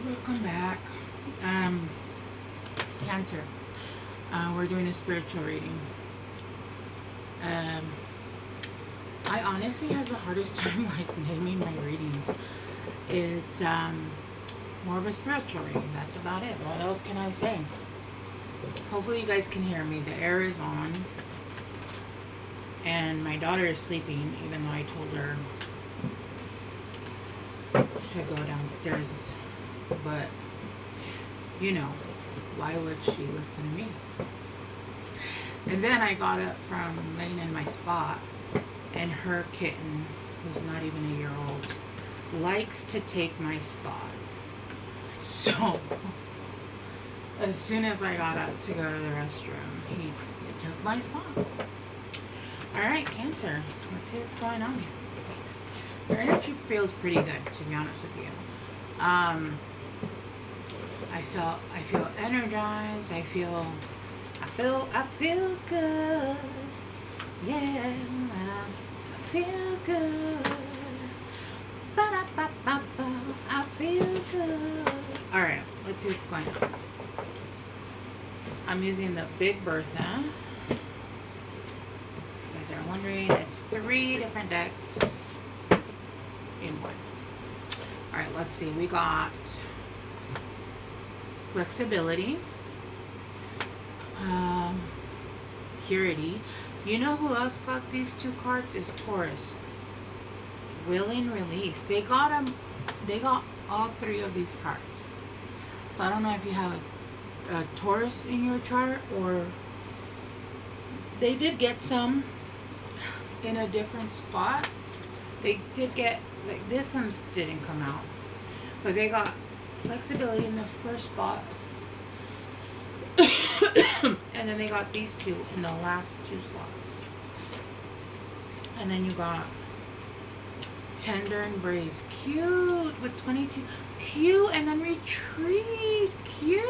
Welcome back. Cancer. We're doing a spiritual reading. I honestly have the hardest time like naming my readings. It's more of a spiritual reading. That's about it. What else can I say? Hopefully you guys can hear me. The air is on. And my daughter is sleeping, even though I told her to go downstairs. But, you know, why would she listen to me? And then I got up from laying in my spot, and her kitten, who's not even a year old, likes to take my spot. So, as soon as I got up to go to the restroom, he took my spot. Alright, Cancer, let's see what's going on. Your energy feels pretty good, to be honest with you. I feel energized. I feel good. Yeah, I feel good. Ba-da-ba-ba-ba, I feel good. All right, let's see what's going on. I'm using the Big Bertha. If you guys are wondering, it's 3 different decks in one. All right, let's see. We got flexibility, purity. You know who else got these 2 cards? Is Taurus. Willing release. They got them. They got all 3 of these cards. So I don't know if you have a Taurus in your chart, or they did get some in a different spot. They did get, like, this one didn't come out, but they got flexibility in the first spot. And then they got these 2 in the last 2 slots. And then you got tender embrace, cute, with 22, cute, and then retreat, cute.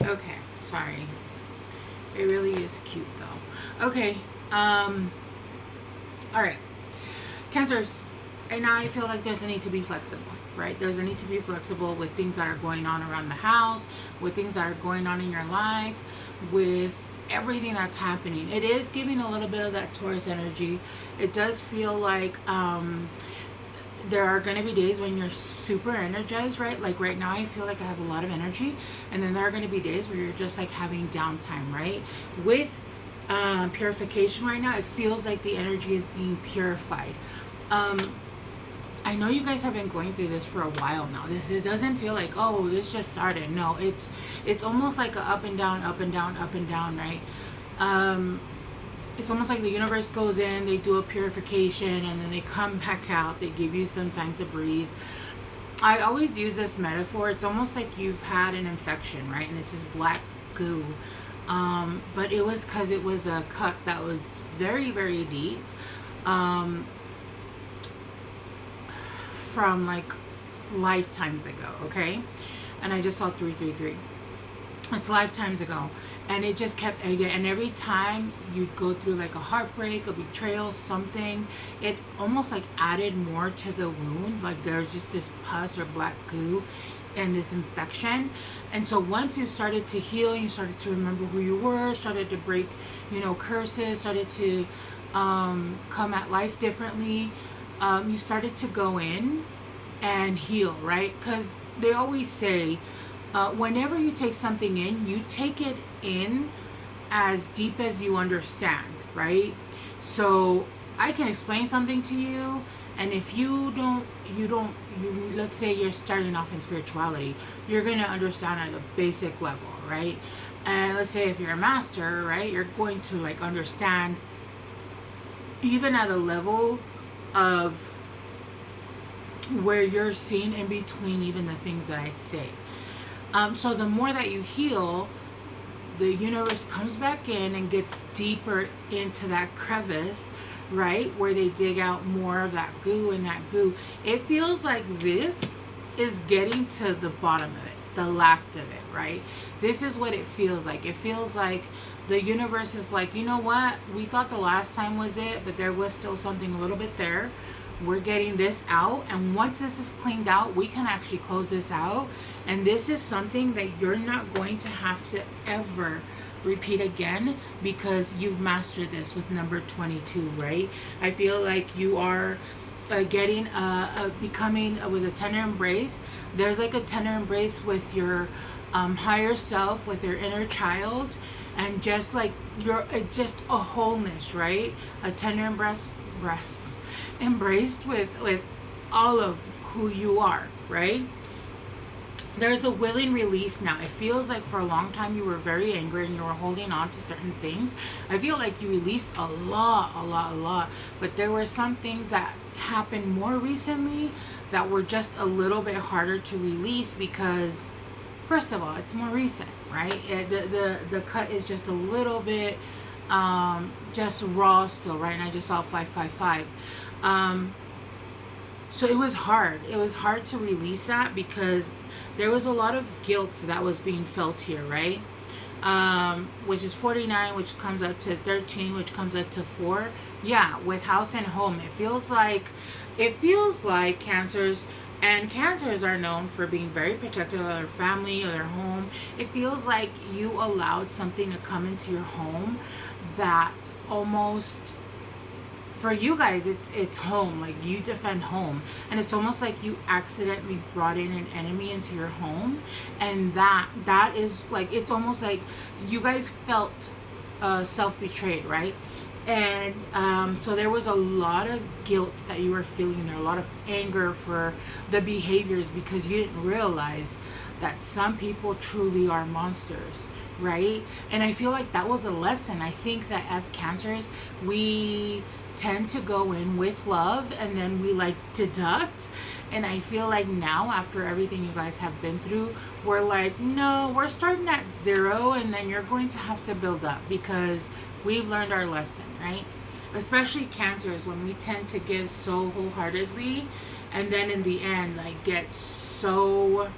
Okay, sorry, it really is cute though. Okay, all right, Cancers. And now I feel like there's a need to be flexible, right? There's a need to be flexible with things that are going on around the house, with things that are going on in your life, with everything that's happening. It is giving a little bit of that Taurus energy. It does feel like there are going to be days when you're super energized, right? Like right now I feel like I have a lot of energy, and then there are going to be days where you're just like having downtime, right? With purification right now, it feels like the energy is being purified. I know you guys have been going through this for a while now. It doesn't feel like, oh, this just started. No, it's almost like a up and down, up and down, up and down, right? It's almost like the universe goes in, they do a purification, and then they come back out. They give you some time to breathe. I always use this metaphor. It's almost like you've had an infection, right? And this is black goo. But it was because it was a cut that was very, very deep. From like lifetimes ago, okay? And I just saw 333. It's lifetimes ago, and it just kept again. And every time you'd go through like a heartbreak, a betrayal, something, it almost like added more to the wound. Like there's just this pus or black goo and this infection. And so once you started to heal, you started to remember who you were, started to break, you know, curses, started to come at life differently. You started to go in and heal, right? Because they always say, whenever you take something in, you take it in as deep as you understand, right? So I can explain something to you, and if you let's say you're starting off in spirituality, you're going to understand at a basic level, right? And let's say if you're a master, right, you're going to like understand even at a level of where you're seeing in between even the things that I say. So the more that you heal, the universe comes back in and gets deeper into that crevice, right, where they dig out more of that goo, and that goo, it feels like this is getting to the bottom of it, the last of it, right? This is what it feels like. It feels like the universe is like, you know what, we thought the last time was it, but there was still something a little bit there. we're getting this out, and once this is cleaned out, we can actually close this out. And this is something that you're not going to have to ever repeat again, because you've mastered this with number 22, right? I feel like you are getting becoming with a tender embrace. There's like a tender embrace with your higher self, with your inner child, and just like you're just a wholeness, right? A tender embraced with all of who you are, right? There's a willing release now. It feels like for a long time you were very angry and you were holding on to certain things. I feel like you released a lot. But there were some things that happened more recently that were just a little bit harder to release because, first of all, it's more recent, right? The cut is just a little bit just raw still, right? And I just saw 555. So it was hard. It was hard to release that because there was a lot of guilt that was being felt here, right? Which is 49, which comes up to 13, which comes up to 4. Yeah, with house and home. It feels like Cancers, and Cancers are known for being very protective of their family or their home. It feels like you allowed something to come into your home that almost, for you guys, it's home. Like, you defend home, and it's almost like you accidentally brought in an enemy into your home, and that is like, it's almost like you guys felt self-betrayed, right? And so there was a lot of guilt that you were feeling there, a lot of anger for the behaviors, because you didn't realize that some people truly are monsters, right? And I feel like that was a lesson. I think that as Cancers, we tend to go in with love and then we like deduct. And I feel like now, after everything you guys have been through, we're like, no, we're starting at 0, and then you're going to have to build up because we've learned our lesson, right? Especially Cancers, when we tend to give so wholeheartedly and then in the end like get so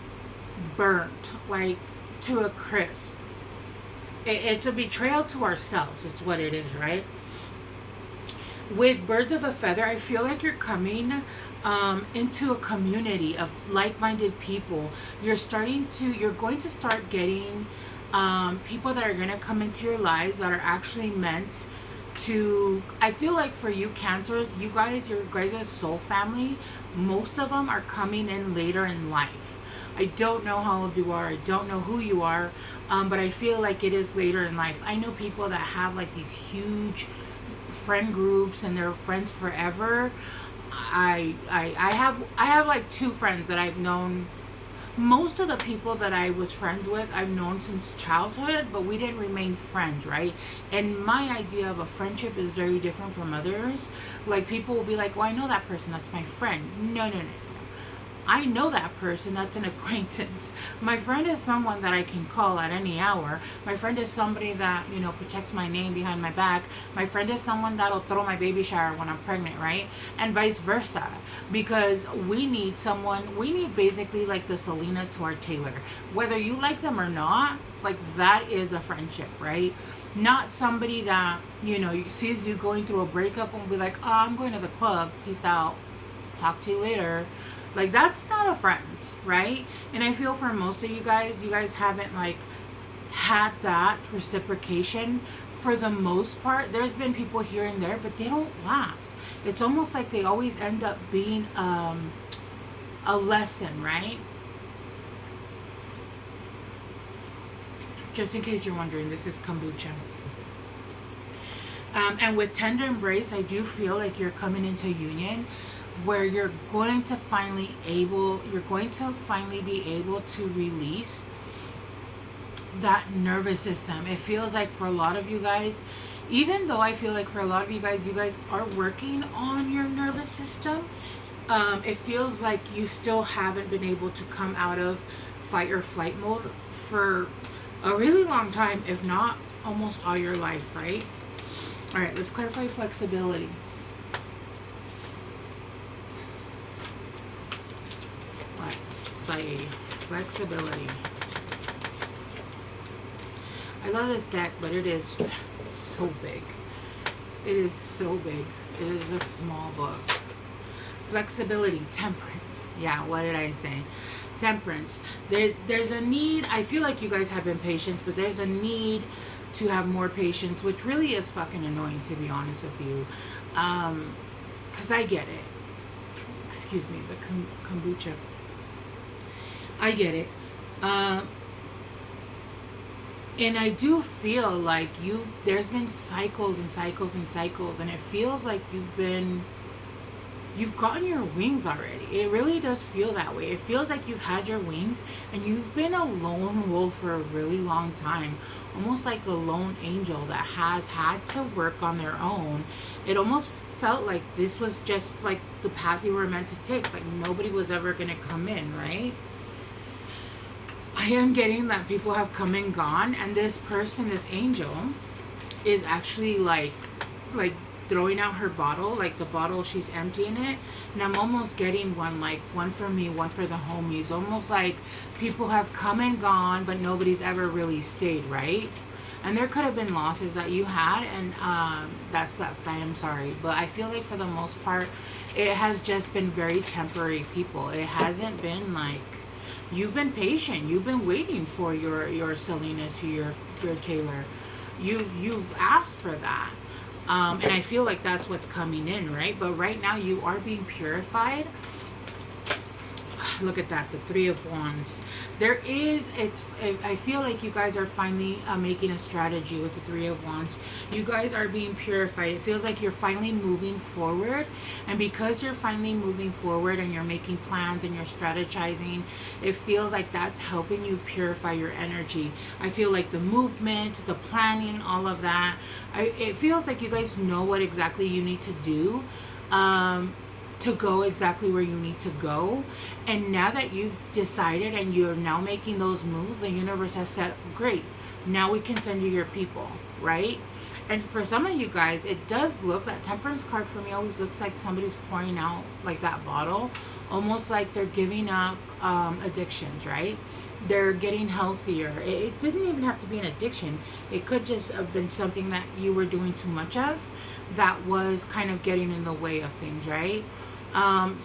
burnt, like to a crisp. It's a betrayal to ourselves. It's what it is, right? With Birds of a Feather, I feel like you're coming into a community of like-minded people. You're going to start getting people that are going to come into your lives that are actually meant to, I feel like for you Cancers, your guys' soul family, most of them are coming in later in life. I don't know how old you are, I don't know who you are, but I feel like it is later in life. I know people that have like these huge friend groups and they're friends forever. I have like 2 friends that I've known. Most of the people that I was friends with, I've known since childhood, but we didn't remain friends, right? And my idea of a friendship is very different from others. Like, people will be like, oh, I know that person, that's my friend. No. I know that person, that's an acquaintance. My friend is someone that I can call at any hour. My friend is somebody that, protects my name behind my back. My friend is someone that'll throw my baby shower when I'm pregnant, right? And vice versa. Because we need basically like the Selena to our Taylor. Whether you like them or not, like, that is a friendship, right? Not somebody that, sees you going through a breakup and will be like, oh, I'm going to the club, peace out, talk to you later. Like, that's not a friend, right? And I feel for most of you guys haven't like had that reciprocation for the most part. There's been people here and there, but they don't last. It's almost like they always end up being a lesson, right? Just in case you're wondering, this is kombucha. And with Tender Embrace, I do feel like you're coming into union where you're going to finally be able to release that nervous system. It feels like for a lot of you guys, even though I feel like for a lot of you guys are working on your nervous system, it feels like you still haven't been able to come out of fight or flight mode for a really long time, if not almost all your life, right? All right, let's clarify flexibility. Let's say flexibility. I love this deck, but it is so big. It is so big. It is a small book. Flexibility, temperance. Yeah, what did I say? Temperance. There's a need. I feel like you guys have been patient, but there's a need to have more patience, which really is fucking annoying, to be honest with you. Because I get it. Excuse me, the kombucha. I get it. And I do feel like there's been cycles and cycles and cycles, and it feels like you've gotten your wings already. It really does feel that way. It feels like you've had your wings and you've been a lone wolf for a really long time, almost like a lone angel that has had to work on their own. It almost felt like this was just like the path you were meant to take, like nobody was ever going to come in, right? I am getting that people have come and gone, and this person, this angel, is actually like throwing out her bottle, like the bottle, she's emptying it, and I'm almost getting one, like one for me, one for the homies. Almost like people have come and gone, but nobody's ever really stayed, right? And there could have been losses that you had, and that sucks. I am sorry, but I feel like for the most part, it has just been very temporary people. It hasn't been like, you've been patient. You've been waiting for your Selena to your Taylor. You've asked for that. And I feel like that's what's coming in, right? But right now you are being purified. Look at that, the Three of Wands. I feel like you guys are finally making a strategy with the Three of Wands. You guys are being purified. It feels like you're finally moving forward. And because you're finally moving forward and you're making plans and you're strategizing, it feels like that's helping you purify your energy. I feel like the movement, the planning, all of that, it feels like you guys know what exactly you need to do. To go exactly where you need to go. And now that you've decided and you're now making those moves, the universe has said, great, now we can send you your people, right? And for some of you guys, it does look, that temperance card for me always looks like somebody's pouring out like that bottle, almost like they're giving up addictions, right? They're getting healthier. It didn't even have to be an addiction. It could just have been something that you were doing too much of that was kind of getting in the way of things, right?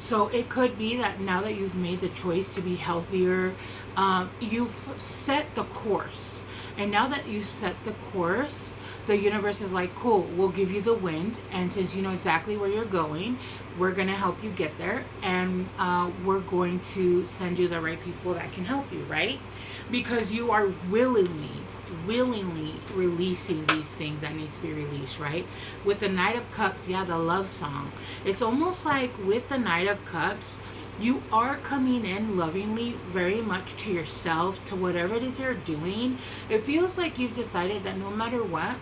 So it could be that now that you've made the choice to be healthier, you've set the course. And now that you set the course, the universe is like, cool, we'll give you the wind. And since you know exactly where you're going, we're going to help you get there. And we're going to send you the right people that can help you, right? Because you are willingly releasing these things that need to be released, right? With the Knight of Cups, yeah, the love song. It's almost like with the Knight of Cups, you are coming in lovingly very much to yourself, to whatever it is you're doing. It feels like you've decided that no matter what,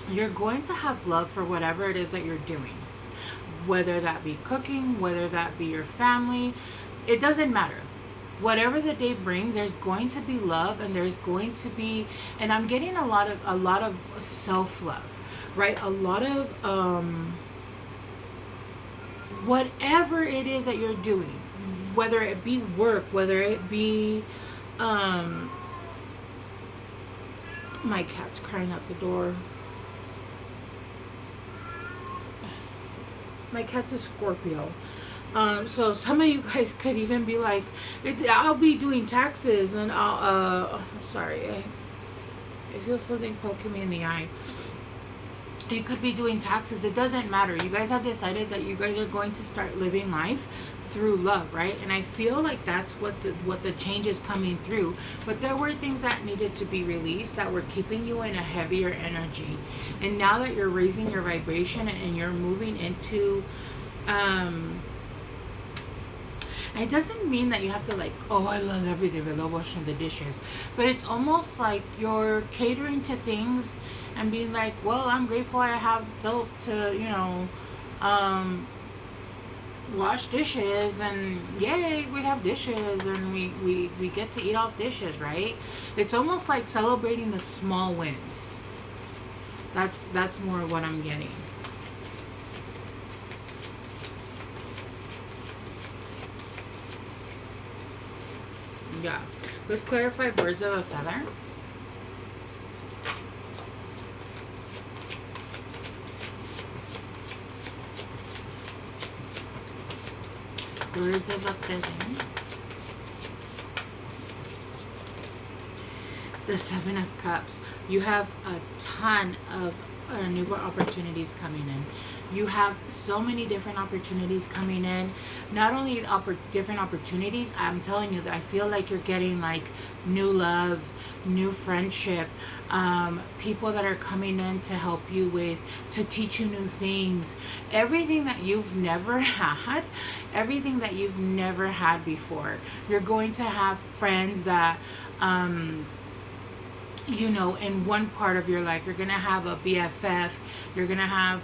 you're going to have love for whatever it is that you're doing. Whether that be cooking, whether that be your family, it doesn't matter. Whatever the day brings, there's going to be love, and there's going to be, and I'm getting a lot of self-love, right? A lot of whatever it is that you're doing, whether it be work, whether it be my cat's crying out the door. My cat's a Scorpio. So some of you guys could even be like, I'll be doing taxes, and sorry, I feel something poking me in the eye. You could be doing taxes. It doesn't matter. You guys have decided that you guys are going to start living life through love, right? And I feel like that's what the change is coming through. But there were things that needed to be released that were keeping you in a heavier energy. And now that you're raising your vibration and you're moving into it doesn't mean that you have to like, oh, I love everything, I love washing the dishes. But it's almost like you're catering to things and being like, well, I'm grateful I have soap to, you know, wash dishes, and yay, we have dishes, and we get to eat off dishes, right? It's almost like celebrating the small wins. That's more what I'm getting. Yeah, let's clarify birds of a feather. Birds of a feather. The Seven of Cups. You have a ton of new opportunities coming in. You have so many different opportunities coming in. Not only different opportunities, I'm telling you that I feel like you're getting like new love, new friendship, people that are coming in to help you with, to teach you new things. Everything that you've never had, everything that you've never had before. You're going to have friends that, you know, in one part of your life, you're gonna have a BFF, you're gonna have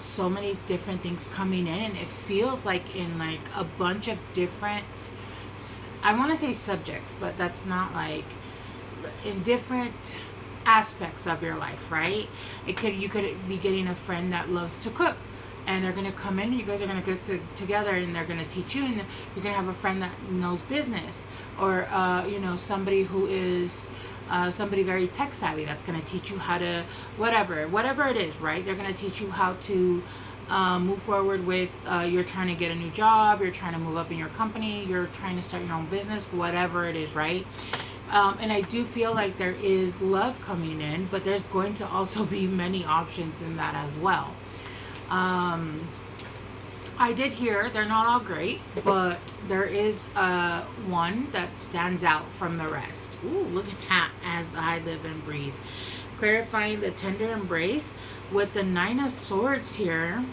so many different things coming in, and it feels like in like a bunch of different, I want to say subjects, but that's not, like in different aspects of your life, right? You could be getting a friend that loves to cook, and they're gonna come in, you guys are gonna get together, and they're gonna teach you, and you're gonna have a friend that knows business, or you know, somebody who is somebody very tech savvy that's gonna teach you how to whatever it is, right? They're gonna teach you how to move forward with, you're trying to get a new job, you're trying to move up in your company, you're trying to start your own business, whatever it is, right? And I do feel like there is love coming in, but there's going to also be many options in that as well. I did hear they're not all great, but there is one that stands out from the rest. Ooh, look at that, as I live and breathe. Clarifying the tender embrace with the Nine of Swords here.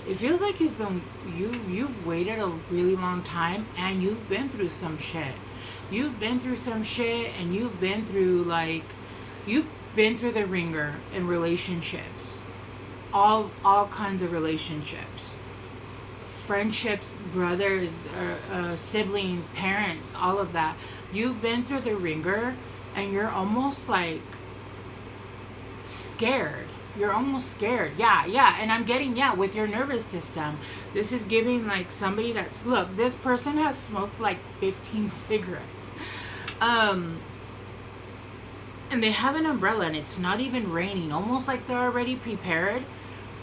It feels like you've waited a really long time, and you've been through some shit. You've been through some shit, and you've been through the ringer in relationships, all kinds of relationships, friendships, brothers, siblings, parents, all of that. You've been through the ringer, and you're almost like scared. You're almost scared. Yeah. And I'm getting, with your nervous system. This is giving like somebody that's, look, this person has smoked like 15 cigarettes. And they have an umbrella, and it's not even raining. Almost like they're already prepared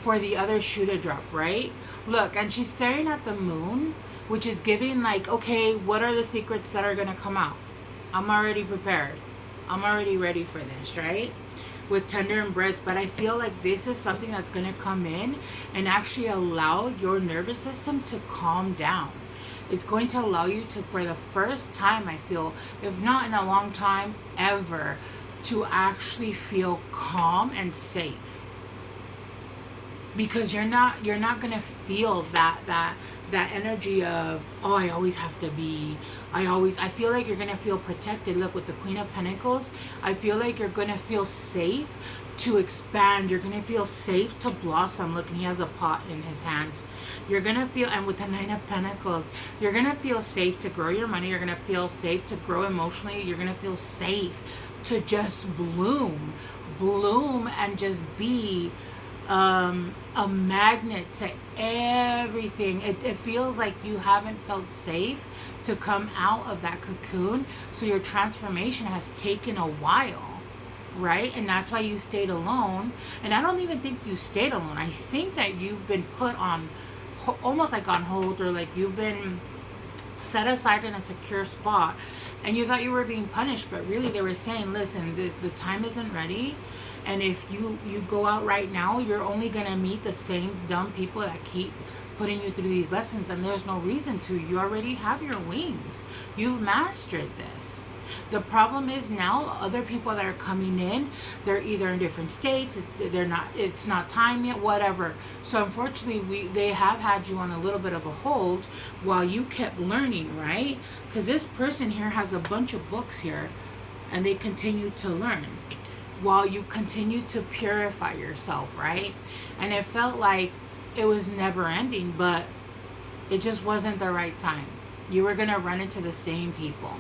for the other shoe to drop, right? Look, and she's staring at the moon, which is giving like, okay, what are the secrets that are going to come out? I'm already prepared. I'm already ready for this, right? With tender embrace. But I feel like this is something that's going to come in and actually allow your nervous system to calm down. It's going to allow you to, for the first time, I feel, if not in a long time, ever, to actually feel calm and safe, because you're not gonna feel that energy of, oh, I always have to be, I feel like you're gonna feel protected. Look, with the Queen of Pentacles, I feel like you're gonna feel safe to expand. You're gonna feel safe to blossom. Look, and he has a pot in his hands. You're gonna feel, and with the Nine of Pentacles, you're gonna feel safe to grow your money. You're gonna feel safe to grow emotionally. You're gonna feel safe to just bloom and just be a magnet to everything. It feels like you haven't felt safe to come out of that cocoon, so your transformation has taken a while, right? And that's why you stayed alone. And I don't even think you stayed alone. I think that you've been put on almost like on hold, or like you've been set aside in a secure spot, and you thought you were being punished, but really they were saying, listen, the time isn't ready, and if you go out right now, you're only gonna meet the same dumb people that keep putting you through these lessons, and there's no reason to. You already have your wings. You've mastered this. The problem is now other people that are coming in, they're either in different states, it's not time yet, whatever. So unfortunately, they have had you on a little bit of a hold while you kept learning, right? Because this person here has a bunch of books here, and they continue to learn while you continue to purify yourself, right? And it felt like it was never ending, but it just wasn't the right time. You were gonna run into the same people.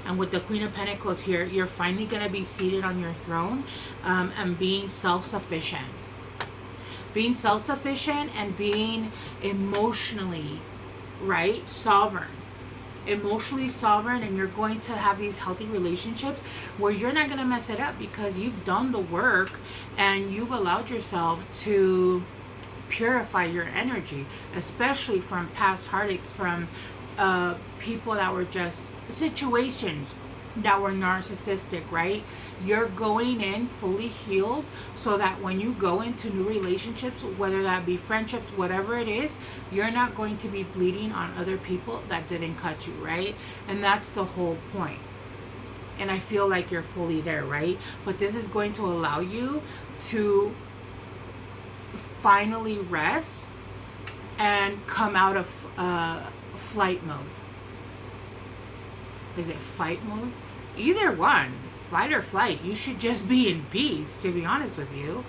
And with the Queen of Pentacles here, you're finally going to be seated on your throne, and being self-sufficient. Being self-sufficient and being emotionally, right, sovereign. emotionally sovereign, and you're going to have these healthy relationships where you're not going to mess it up because you've done the work and you've allowed yourself to purify your energy, especially from past heartaches, from people that were just situations that were narcissistic, right? You're going in fully healed so that when you go into new relationships, whether that be friendships, whatever it is, you're not going to be bleeding on other people that didn't cut you, right? And that's the whole point. And I feel like you're fully there, right? But this is going to allow you to finally rest and come out of flight mode. Is it fight mode? Either one, fight or flight. You should just be in peace, to be honest with you,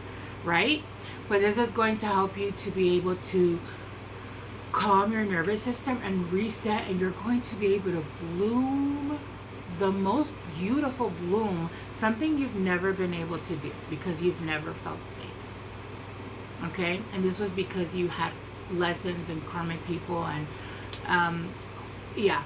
right? But this is going to help you to be able to calm your nervous system and reset, and you're going to be able to bloom the most beautiful bloom, something you've never been able to do because you've never felt safe. Okay? And this was because you had lessons and karmic people and yeah.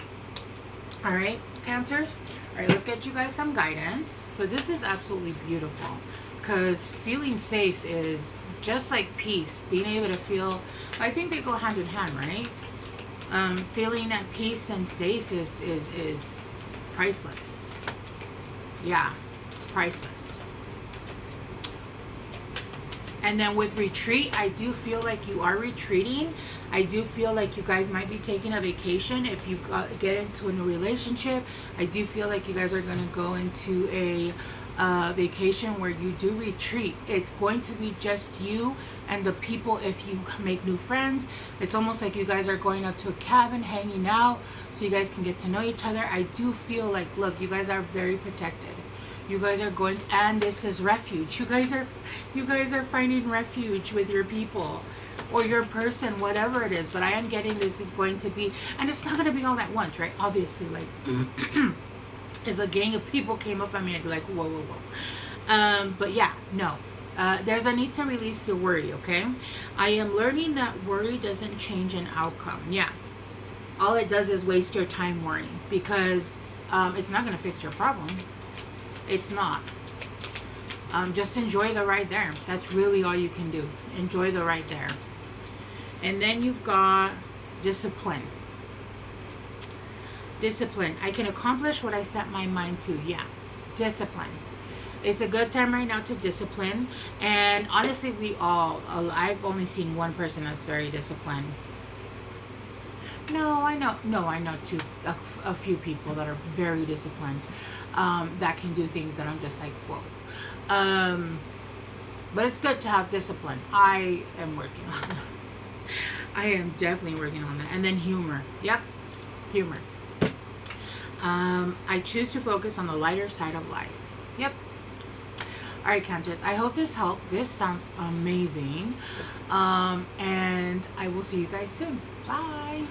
Alright, Cancers? Alright, let's get you guys some guidance. But this is absolutely beautiful because feeling safe is just like peace. Being able to feel, I think they go hand in hand, right? Feeling at peace and safe is priceless. Yeah, it's priceless. And then with retreat, I do feel like you are retreating. I do feel like you guys might be taking a vacation. If you get into a new relationship, I do feel like you guys are going to go into a vacation where you do retreat. It's going to be just you and the people. If you make new friends, it's almost like you guys are going up to a cabin, hanging out, so you guys can get to know each other. I do feel like, look, you guys are very protected. You guys are going to, and this is refuge. You guys are finding refuge with your people or your person, whatever it is. But I am getting this is going to be, and it's not going to be all at once, right? Obviously, like if a gang of people came up on me, I'd be like, whoa, whoa, whoa. But yeah, no. There's a need to release the worry, okay? I am learning that worry doesn't change an outcome. Yeah. All it does is waste your time worrying because it's not going to fix your problem. It's not. Just enjoy the ride there. That's really all you can do. Enjoy the ride there. And then you've got discipline. Discipline. I can accomplish what I set my mind to. Yeah. Discipline. It's a good time right now to discipline. And honestly, I've only seen one person that's very disciplined. No, I know a few people that are very disciplined, that can do things that I'm just like, whoa. But it's good to have discipline. I am working on that. I am definitely working on that. And then humor. Yep, humor. I choose to focus on the lighter side of life. Yep. Alright, Cancers, I hope this helped. This sounds amazing. And I will see you guys soon. Bye.